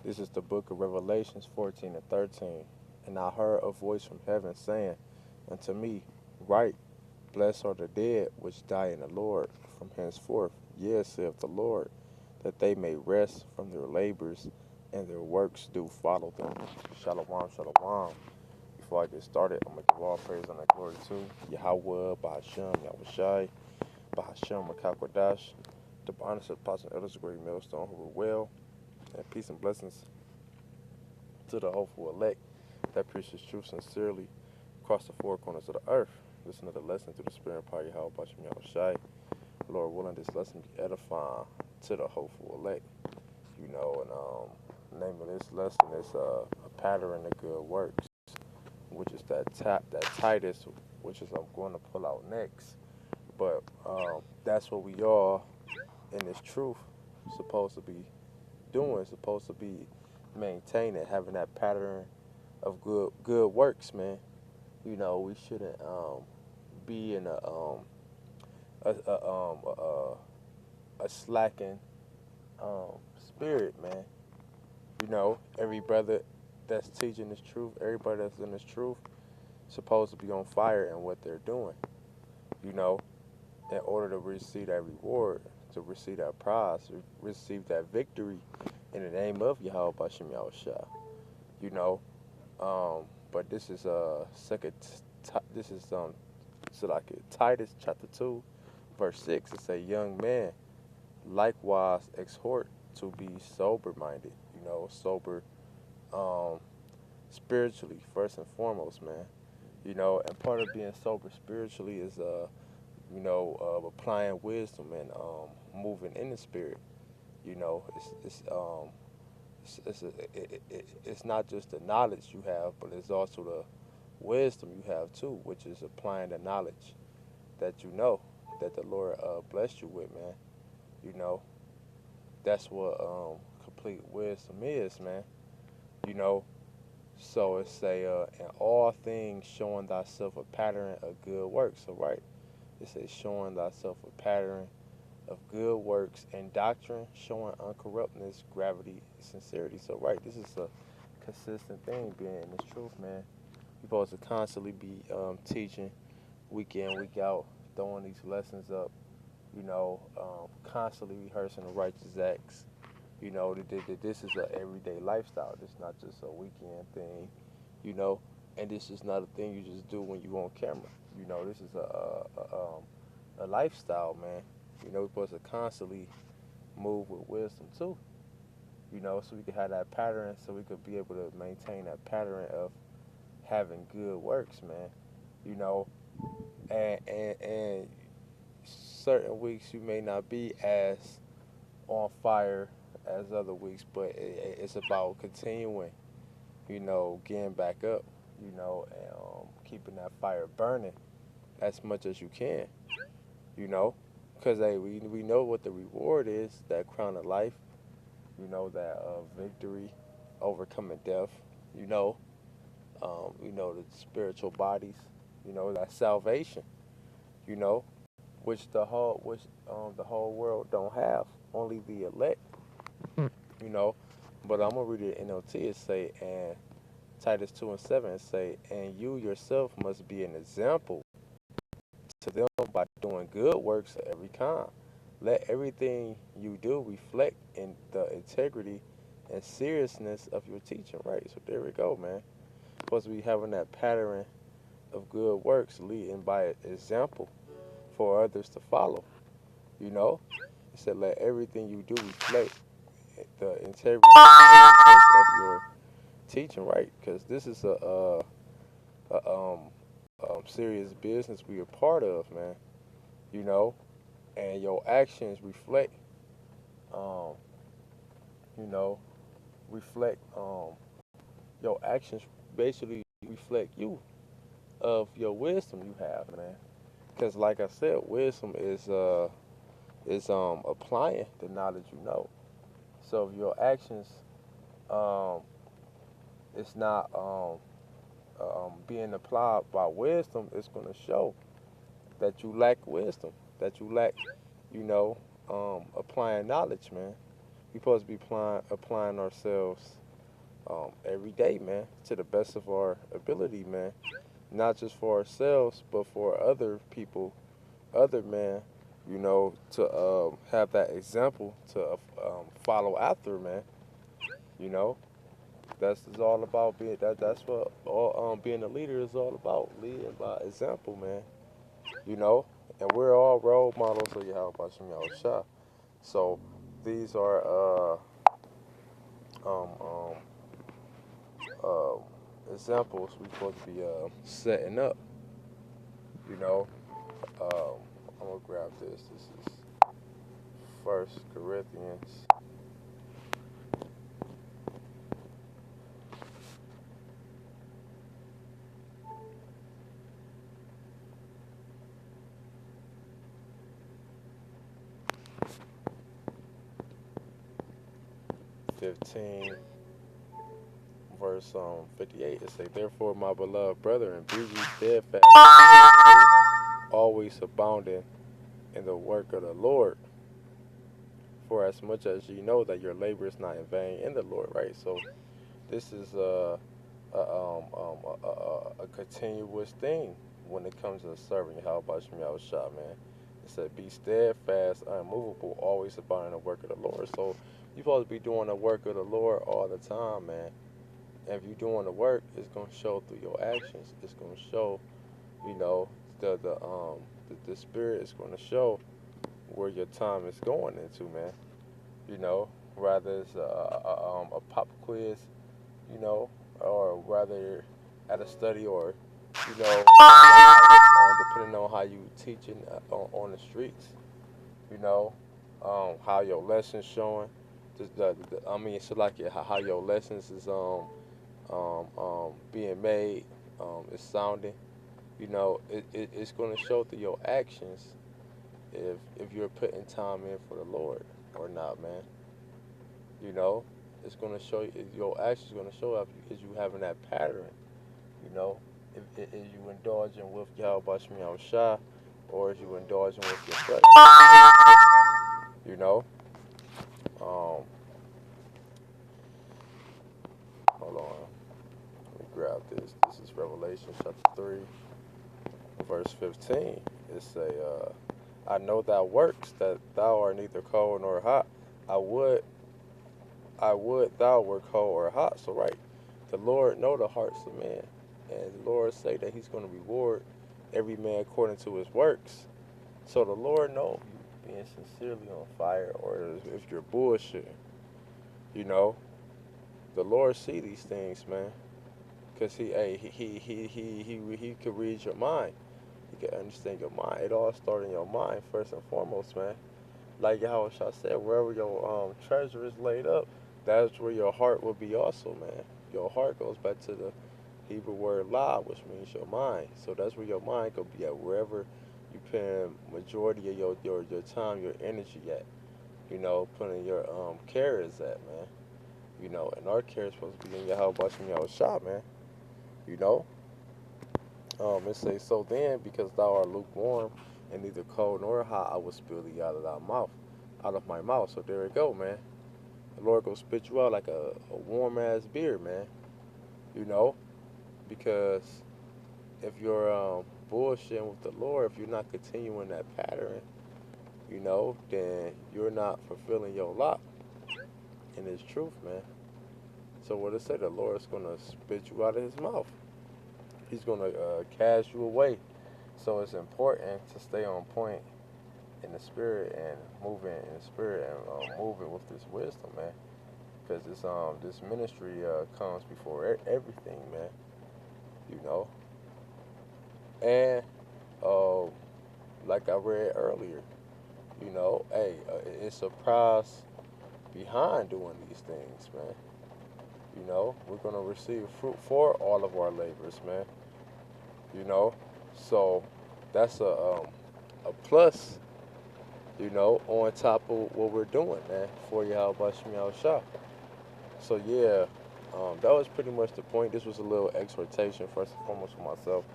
This is the book of Revelations 14 and 13. And I heard a voice from heaven saying unto me, Write, blessed are the dead which die in the Lord from henceforth, yea, saith the Lord, that they may rest from their labors and their works do follow them. Shalom, shalom. Before I get started, I'm going to give all praise and glory to Yahweh, Bahasham, Yahushai, Bahasham, Makakwadash, the honest apostle elders, the great millstone who were well, and peace and blessings to the hopeful elect that preaches truth sincerely across the four corners of the earth. Listen to the lesson through the spirit and power of Yahweh, Bahasham, Yahushai. Lord willing, this lesson be edifying to the hopeful elect. You know, and the name of this lesson is a pattern of good works, which is that Titus, which is I'm going to pull out next. But that's what we are in this truth supposed to be doing, supposed to be maintaining, having that pattern of good works, man. You know, we shouldn't be in a slacking spirit, man. You know, every brother that's teaching this truth, everybody that's in this truth, supposed to be on fire in what they're doing. You know, in order to receive that reward, to receive that prize, to receive that victory in the name of Yahweh Bashem Yahushua. You know, but this is so like Titus chapter 2, verse 6. It say, young man, likewise exhort to be sober-minded. You know, sober spiritually first and foremost, man. You know, and part of being sober spiritually is applying wisdom and moving in the spirit. You know, it's not just the knowledge you have, but it's also the wisdom you have too, which is applying the knowledge that you know that the Lord blessed you with, man. You know, that's what complete wisdom is, man. You know, so it say in all things showing thyself a pattern of good works. So right, it says showing thyself a pattern of good works and doctrine, showing uncorruptness, gravity, sincerity. So right, this is a consistent thing being in this truth, man. You're supposed to constantly be teaching week in, week out, throwing these lessons up, you know, constantly rehearsing the righteous acts. You know, this is an everyday lifestyle. This is not just a weekend thing, you know, and this is not a thing you just do when you're on camera. You know, this is a lifestyle, man. You know, we're supposed to constantly move with wisdom too. You know, so we can have that pattern, so we could be able to maintain that pattern of having good works, man. You know, and certain weeks you may not be as on fire as other weeks, but it's about continuing, you know, getting back up, you know, and keeping that fire burning as much as you can, you know, because hey, we know what the reward is, that crown of life, you know, that victory, overcoming death, you know, the spiritual bodies, you know, that salvation, you know, which the whole world don't have, only the elect, you know. But I'm gonna read it in NLT. It say, and Titus 2 and 7 it say, and you yourself must be an example to them by doing good works of every kind. Let everything you do reflect in the integrity and seriousness of your teaching. Right. So there we go, man. Supposed to be having that pattern of good works, leading by example for others to follow. You know, it said let everything you do reflect the integrity of your teaching, right? Because this is a serious business we are part of, man. You know, and your actions reflect, um, you know, reflect your actions basically reflect you of your wisdom you have, man. Because like I said, wisdom is applying the knowledge you know. So if your actions um, is not being applied by wisdom, it's going to show that you lack wisdom, that you lack, you know, applying knowledge, man. we supposed to be applying ourselves every day, man, to the best of our ability, man. Not just for ourselves, but for other people, other men, to have that example to follow after, man. You know, that's all about being that. That's what all being a leader is all about, leading by example, man. You know, and we're all role models of Yahweh Shem Shah. So these are um, um, uh, examples we're supposed to be setting up. You know, I'm gonna grab this. This is First Corinthians. '15, verse 58. It say, "Therefore, my beloved brethren, be ye steadfast, always abounding in the work of the Lord. For as much as ye know that your labor is not in vain in the Lord," right? So this is a continuous thing when it comes to serving Yahweh Shem Shah, man. It said, "Be steadfast, unmovable, always abounding in the work of the Lord." So you're supposed to be doing the work of the Lord all the time, man. And if you're doing the work, it's gonna show through your actions. It's gonna show, you know, the spirit is gonna show where your time is going into, man. You know, rather it's a pop quiz, you know, or rather at a study, or depending on how you teaching on the streets, you know, how your lessons showing. I mean, so like how your lessons is being made, is sounding. You know, it's going to show through your actions if you're putting time in for the Lord or not, man. You know, it's going to show you, your actions going to show up is you having that pattern. You know, if you indulging with Yahweh Shem Shah, or if you indulging with your flesh. You know, um, hold on, let me grab this. This is Revelation chapter 3, verse 15. It say, "I know thy works, that thou art neither cold nor hot. I would, I would thou were cold or hot." So right, the Lord know the hearts of man, and the Lord say that He's going to reward every man according to his works. So the Lord know if you being sincerely on fire or if you're bullshitting. You know, the Lord see these things, man, cause he could read your mind. He can understand your mind. It all starts in your mind first and foremost, man. Like Yahweh Shah said, wherever your treasure is laid up, that's where your heart will be also, man. Your heart goes back to the Hebrew word la, which means your mind. So that's where your mind could be at, wherever you put majority of your time, your energy at. You know, putting your care is at, man. You know, and our care is supposed to be in Yahweh Shem Yahweh Shah, man. You know? It says, "So then, because thou art lukewarm and neither cold nor hot, I will spill thee out of thy mouth, out of my mouth." So there it go, man. The Lord gonna spit you out like a warm ass beer, man. You know, because if you're bullshitting with the Lord, if you're not continuing that pattern, you know, then you're not fulfilling your lot in His truth, man. So what it say, the Lord's gonna spit you out of His mouth. He's gonna cast you away. So it's important to stay on point in the spirit and moving in the spirit and moving with this wisdom, man. Because this ministry comes before everything, man. You know, and uh, like I read earlier, you know, hey, it's a prize behind doing these things, man. You know, we're gonna receive fruit for all of our labors, man. You know, so that's a plus, you know, on top of what we're doing, man, for Yahweh Shem Shah. So yeah, that was pretty much the point. This was a little exhortation, first and foremost, for myself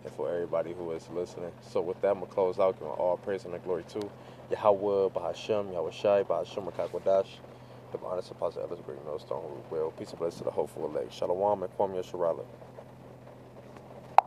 and for everybody who is listening. So with that, I'm gonna close out, giving all praise and the glory to Yahweh, Bahashem, Yahweh Shai, Bahashem, Rakakwadash. The honest Apostle Ellis Green Millstone Well. Peace and blessings to the hopeful elect. Shalom and Kwame Sharala.